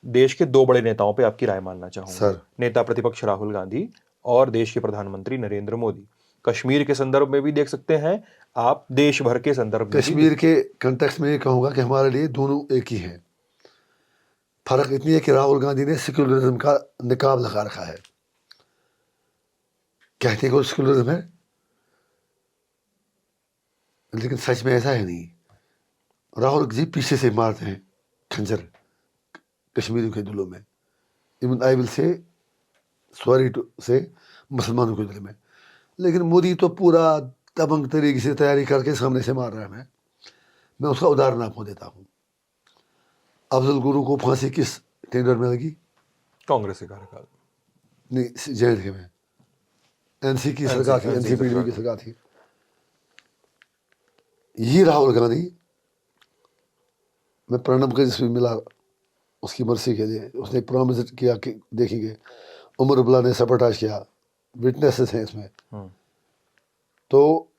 देश के दो बड़े नेताओं पे आपकी राय मानना चाहूंगा, सर नेता प्रतिपक्ष राहुल गांधी और देश के प्रधानमंत्री नरेंद्र मोदी। कश्मीर के संदर्भ में भी देख सकते हैं आप, देश भर के संदर्भ में भी। कश्मीर के कंटेक्स्ट में ये कहूँगा कि हमारे लिए दोनों एक ही हैं। फर्क इतनी है कि राहुल गांधी ने सेक्युलरिज्म का निकाब लगा रखा है, कहते हैं कि सेक्युलरिज्म है, लेकिन सच में ऐसा है नहीं। राहुल जी पीछे से मारते हैं खंजर कश्मीरियों के दिलों में, even I will say sorry to say मुसलमानों के दिल में। लेकिन मोदी तो पूरा दबंग तरीके से तैयारी करके सामने से मार रहा है। मैं उसका उदाहरण आपको देता हूँ। अफजल गुरु को फांसी किस टेंडर में लगी? कांग्रेस के कार्यकाल नहीं, जे में एनसी की सरकार थी, एनसीपीडी की सरकार थी। ये राहुल गांधी, मैं प्रणब के जिसमें मिला उसकी मर्सी के लिए, उसने प्रॉमिस किया कि देखेंगे, उमर अब्दुल्ला ने सबटाज किया, विटनेसेस हैं इसमें। तो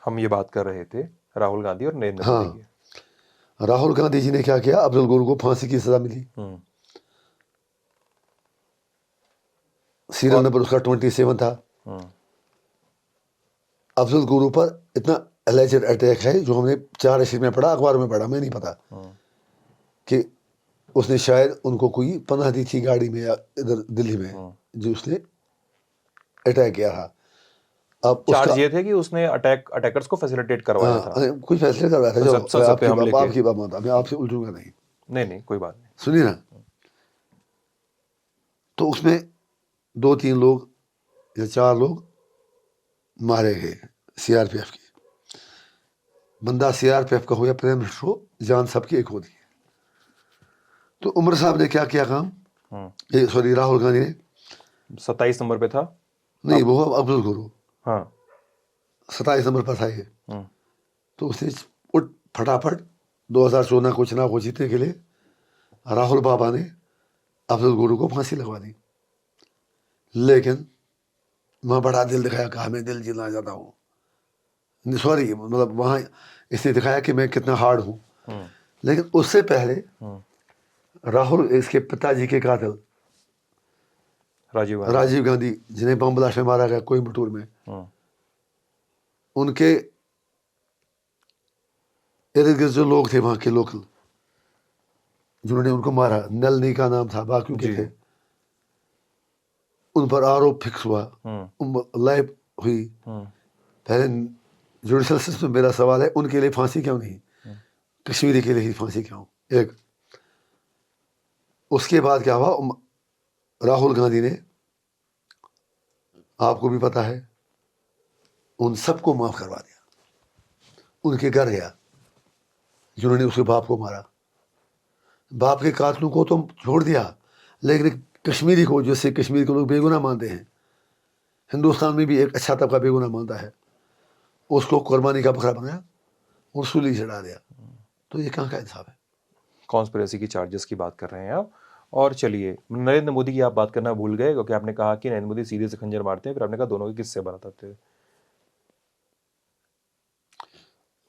हम ये बात कर रहे थे राहुल गांधी और नरेंद्र मोदी की। राहुल गांधी जी ने क्या किया? अफजल गुरु को फांसी की सजा मिली, सीरियल नंबर उसका 27 था। अफजल गुरु पर इतना एलिजेड अटैक है जो हमने 4 अशर में पढ़ा, अखबार में पढ़ा, मैं नहीं पता कि उसने शायद उनको कोई पनाह दी थी गाड़ी में या इधर दिल्ली में, जो उसने अटैक किया था। अब चार्ज ये थे कि उसने अटैकर्स को फैसिलिटेट करवाया था, कुछ फैसले करवाया था। जो आपकी बात मानता, मैं आपसे उलझूंगा नहीं। नहीं कोई बात नहीं, सुनिए ना। तो उसमें 2-3 लोग या 4 लोग मारे गए सीआरपीएफ के। बंदा सीआरपीएफ का हो या प्राइम मिनिस्टर हो, जान सबकी एक होती है। तो उमर साहब ने क्या किया काम, सॉरी राहुल गांधी ने 27 नंबर पे था, नहीं वो अफजल गुरु, हाँ 27 नंबर पर था ये। तो उसने उठ फटाफट 2014 को चुनाव को जीतने के लिए राहुल बाबा ने अफजल गुरु को फांसी लगवा दी। लेकिन वहाँ बड़ा दिल दिखाया, कहा मैं दिल जीतना चाहता हूँ, सॉरी मतलब वहाँ इसने दिखाया कि मैं कितना हार्ड हूँ। लेकिन उससे पहले राहुल, इसके पिताजी के कातिल राजीव गांधी, जिन्हें बम ब्लास्ट में मारा गया कोयम्बटूर में, उनके इर्द गिर्द जो लोग थे वहाँ के लोकल, जिन्होंने उनको मारा, नलनी का नाम था, बाकी के थे, उन पर आरोप फिक्स हुआ, लाइफ हुई। पहले जुडिशल सिस्टम, मेरा सवाल है उनके लिए फांसी क्यों नहीं, कश्मीरी के लिए ही फांसी क्यों? एक उसके बाद क्या हुआ, राहुल गांधी ने, आपको भी पता है, उन सबको माफ करवा दिया। उनके घर गया जिन्होंने उसके बाप को मारा, बाप के कातलों को तो छोड़ दिया, लेकिन कश्मीरी को, जैसे कश्मीर के लोग बेगुनाह मानते हैं, हिंदुस्तान में भी एक अच्छा तबका बेगुनाह मानता है, उसको कुर्बानी का बकरा बनाया और सूली चढ़ा दिया। तो ये कहाँ का इंसाफ है? कॉन्स्पिरेसी की चार्जेस की बात कर रहे हैं आप। और चलिए, नरेंद्र मोदी की आप बात करना भूल गए, क्योंकि आपने कहा कि नरेंद्र मोदी सीधे से खंजर मारते हैं, फिर आपने कहा दोनों के किस्से बताते हैं।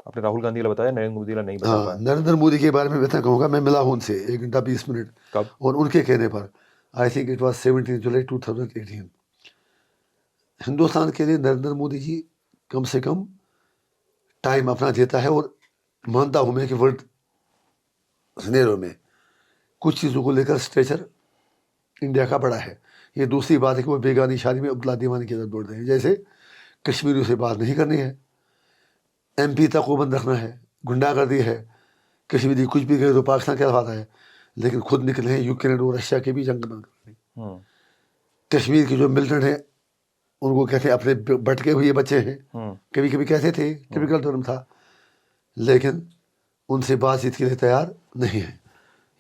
आपने राहुल गांधी का बताया, नरेंद्र मोदी का नहीं बताया। नरेंद्र मोदी के बारे में मैं कहूँगा, मैं मिला हूँ उनसे 1 घंटा 20 मिनट। कब? और उनके कहने पर आई थिंक इट वाज 17 जुलाई 2018। हिंदुस्तान के लिए नरेंद्र मोदी जी कम से कम टाइम अपना देता है, और मानता हूँ मैं कि वर्ल्ड सिनेरियो में कुछ चीज़ों को लेकर स्ट्रेचर इंडिया का बड़ा है। ये दूसरी बात है कि वो बेगानी शादी में उबला दीवानी की तरफ दौड़ते हैं। जैसे कश्मीरियों से बात नहीं करनी है, MP तक को बंद रखना है, गुंडागर्दी है, कश्मीरी कुछ भी कहे तो पाकिस्तान कहलाता है, लेकिन खुद निकले हैं यूक्रेन और रशिया के भी जंग बंद करनी। कश्मीर के जो मिलिटेंट हैं उनको कहते हैं अपने भटके हुए बच्चे हैं, कभी कभी कहते थे, टिपिकल टर्म था, लेकिन उनसे बातचीत के लिए तैयार नहीं है।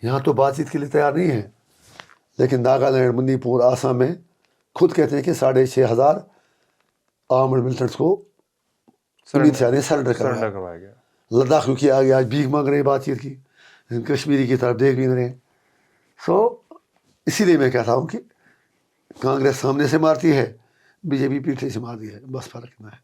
यहाँ तो बातचीत के लिए तैयार नहीं है, लेकिन नागालैंड, मणिपुर, आसाम में खुद कहते हैं कि 6,500 आर्म्ड मिलिटेंट्स को अमित शाह ने सरेंडर करवाया गया। लद्दाख क्योंकि आगे आज भीख मांग रहे हैं बातचीत की, कश्मीरी की तरफ देख भी नहीं रहे। सो इसीलिए मैं कहता हूँ कि कांग्रेस सामने से मारती है, बीजेपी पीछे से मारती है, बस फर्क इतना है।